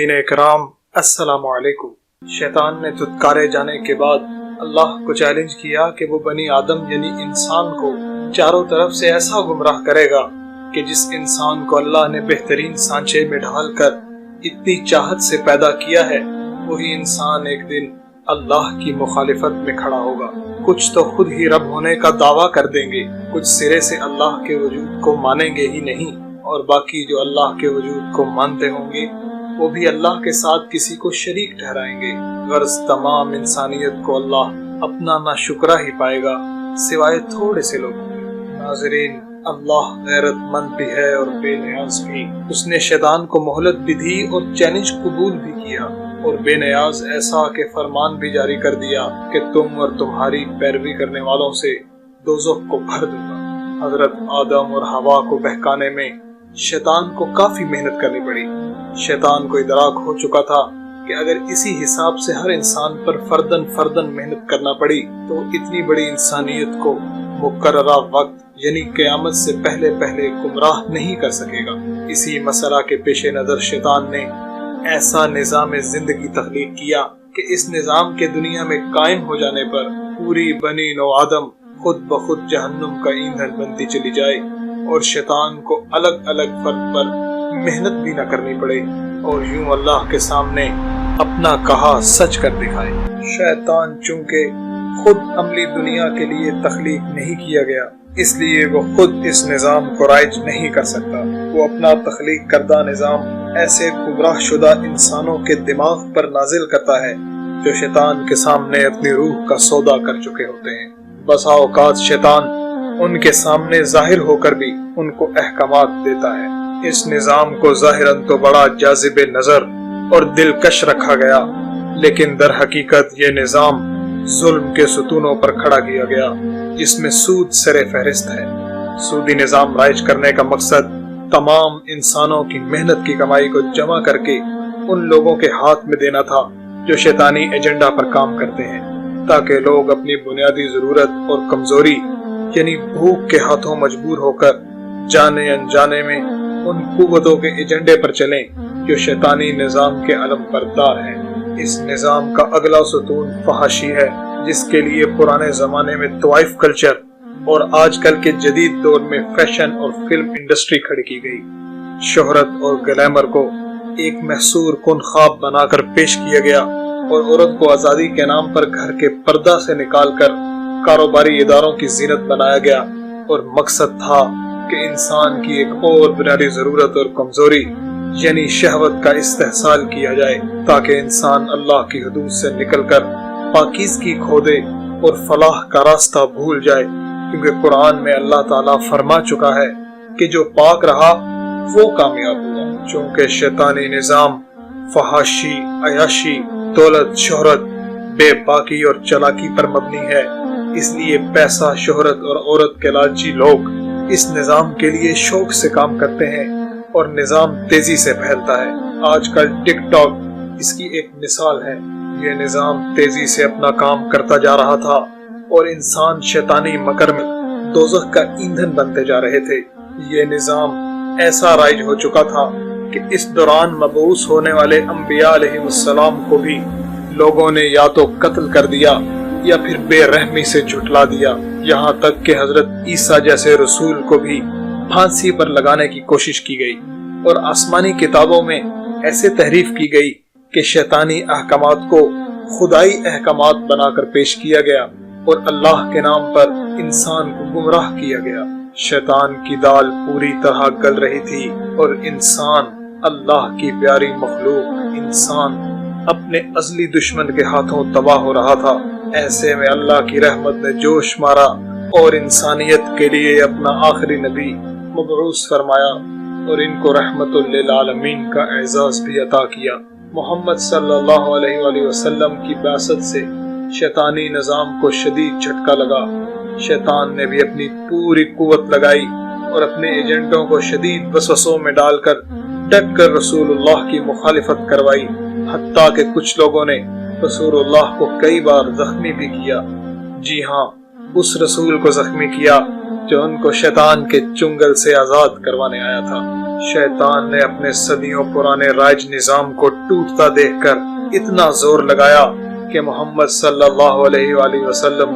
اکرام السلام علیکم۔ شیطان نے دھتکارے جانے کے بعد اللہ کو چیلنج کیا کہ وہ بنی آدم یعنی انسان کو چاروں طرف سے ایسا گمراہ کرے گا کہ جس انسان کو اللہ نے بہترین سانچے میں ڈھال کر اتنی چاہت سے پیدا کیا ہے، وہی انسان ایک دن اللہ کی مخالفت میں کھڑا ہوگا۔ کچھ تو خود ہی رب ہونے کا دعویٰ کر دیں گے، کچھ سرے سے اللہ کے وجود کو مانیں گے ہی نہیں، اور باقی جو اللہ کے وجود کو مانتے ہوں گے وہ بھی اللہ کے ساتھ کسی کو شریک ٹھہرائیں گے۔ غرض تمام انسانیت کو اللہ اپنا نہ شکرہ ہی پائے گا سوائے تھوڑے سے لوگوں کے۔ ناظرین، اللہ غیرت مند بھی ہے اور بے نیاز بھی۔ اس نے شیطان کو مہلت بھی دی اور چیلنج قبول بھی کیا، اور بے نیاز ایسا کہ فرمان بھی جاری کر دیا کہ تم اور تمہاری پیروی کرنے والوں سے دوزخ کو بھر دوں گا۔ حضرت آدم اور حوا کو بہکانے میں شیطان کو کافی محنت کرنی پڑی۔ شیطان کو ادراک ہو چکا تھا کہ اگر اسی حساب سے ہر انسان پر فردن محنت کرنا پڑی تو اتنی بڑی انسانیت کو مقررہ وقت یعنی قیامت سے پہلے گمراہ نہیں کر سکے گا۔ اسی مسئلہ کے پیش نظر شیطان نے ایسا نظام زندگی تخلیق کیا کہ اس نظام کے دنیا میں قائم ہو جانے پر پوری بنی نوع آدم خود بخود جہنم کا ایندھن بنتی چلی جائے، اور شیطان کو الگ الگ فرد پر محنت بھی نہ کرنی پڑے، اور یوں اللہ کے سامنے اپنا کہا سچ کر دکھائے۔ شیطان چونکہ خود عملی دنیا کے لیے تخلیق نہیں کیا گیا، اس لیے وہ خود اس نظام کو رائج نہیں کر سکتا۔ وہ اپنا تخلیق کردہ نظام ایسے گمراہ شدہ انسانوں کے دماغ پر نازل کرتا ہے جو شیطان کے سامنے اپنی روح کا سودا کر چکے ہوتے ہیں۔ بسا اوقات شیطان ان کے سامنے ظاہر ہو کر بھی ان کو احکامات دیتا ہے۔ اس نظام کو ظاہراً تو بڑا جاذب نظر اور دلکش رکھا گیا، لیکن در حقیقت یہ نظام ظلم کے ستونوں پر کھڑا کیا گیا جس میں سود سر فہرست ہے۔ سودی نظام رائج کرنے کا مقصد تمام انسانوں کی محنت کی کمائی کو جمع کر کے ان لوگوں کے ہاتھ میں دینا تھا جو شیطانی ایجنڈا پر کام کرتے ہیں، تاکہ لوگ اپنی بنیادی ضرورت اور کمزوری یعنی بھوک کے ہاتھوں مجبور ہو کر جانے انجانے میں ان قوتوں کے ایجنڈے پر چلیں جو شیطانی نظام کے علم بردار ہیں۔ اس نظام کا اگلا ستون فحاشی ہے، جس کے لیے پرانے زمانے میں طوائف کلچر اور آج کل کے جدید دور میں فیشن اور فلم انڈسٹری کھڑی کی گئی۔ شہرت اور گلیمر کو ایک محصور کن خواب بنا کر پیش کیا گیا، اور عورت کو آزادی کے نام پر گھر کے پردہ سے نکال کر کاروباری اداروں کی زینت بنایا گیا، اور مقصد تھا کہ انسان کی ایک اور بنیادی ضرورت اور کمزوری یعنی شہوت کا استحصال کیا جائے، تاکہ انسان اللہ کی حدود سے نکل کر پاکیزگی کھو دے اور فلاح کا راستہ بھول جائے، کیونکہ قرآن میں اللہ تعالیٰ فرما چکا ہے کہ جو پاک رہا وہ کامیاب ہوا۔ چونکہ شیطانی نظام فحاشی، عیاشی، دولت، شہرت، بے باکی اور چالاکی پر مبنی ہے، اس لیے پیسہ، شہرت اور عورت کے لالچی لوگ اس نظام کے لیے شوق سے کام کرتے ہیں، اور نظام تیزی سے پھیلتا ہے۔ آج کل ٹک ٹاک اس کی ایک مثال ہے۔ یہ نظام تیزی سے اپنا کام کرتا جا رہا تھا، اور انسان شیطانی مکر میں دوزخ کا ایندھن بنتے جا رہے تھے۔ یہ نظام ایسا رائج ہو چکا تھا کہ اس دوران مبعوث ہونے والے انبیاء علیہ السلام کو بھی لوگوں نے یا تو قتل کر دیا یا پھر بے رحمی سے جھٹلا دیا، یہاں تک کہ حضرت عیسیٰ جیسے رسول کو بھی پھانسی پر لگانے کی کوشش کی گئی، اور آسمانی کتابوں میں ایسے تحریف کی گئی کہ شیطانی احکامات کو خدائی احکامات بنا کر پیش کیا گیا، اور اللہ کے نام پر انسان کو گمراہ کیا گیا۔ شیطان کی دال پوری طرح گل رہی تھی، اور انسان، اللہ کی پیاری مخلوق انسان، اپنے ازلی دشمن کے ہاتھوں تباہ ہو رہا تھا۔ ایسے میں اللہ کی رحمت نے جوش مارا اور انسانیت کے لیے اپنا آخری نبی مبعوث فرمایا، اور ان کو رحمت للعالمین کا اعزاز بھی عطا کیا۔ محمد صلی اللہ علیہ وآلہ وسلم کی بعثت سے شیطانی نظام کو شدید جھٹکا لگا۔ شیطان نے بھی اپنی پوری قوت لگائی اور اپنے ایجنٹوں کو شدید وسوسوں میں ڈال کر ڈٹ کر رسول اللہ کی مخالفت کروائی، حتیٰ کہ کچھ لوگوں نے رسول اللہ کو کئی بار زخمی بھی کیا۔ جی ہاں، اس رسول کو زخمی کیا جو ان کو شیطان کے چنگل سے آزاد کروانے آیا تھا۔ شیطان نے اپنے صدیوں پرانے رائج نظام کو ٹوٹتا دیکھ کر اتنا زور لگایا کہ محمد صلی اللہ علیہ وآلہ وسلم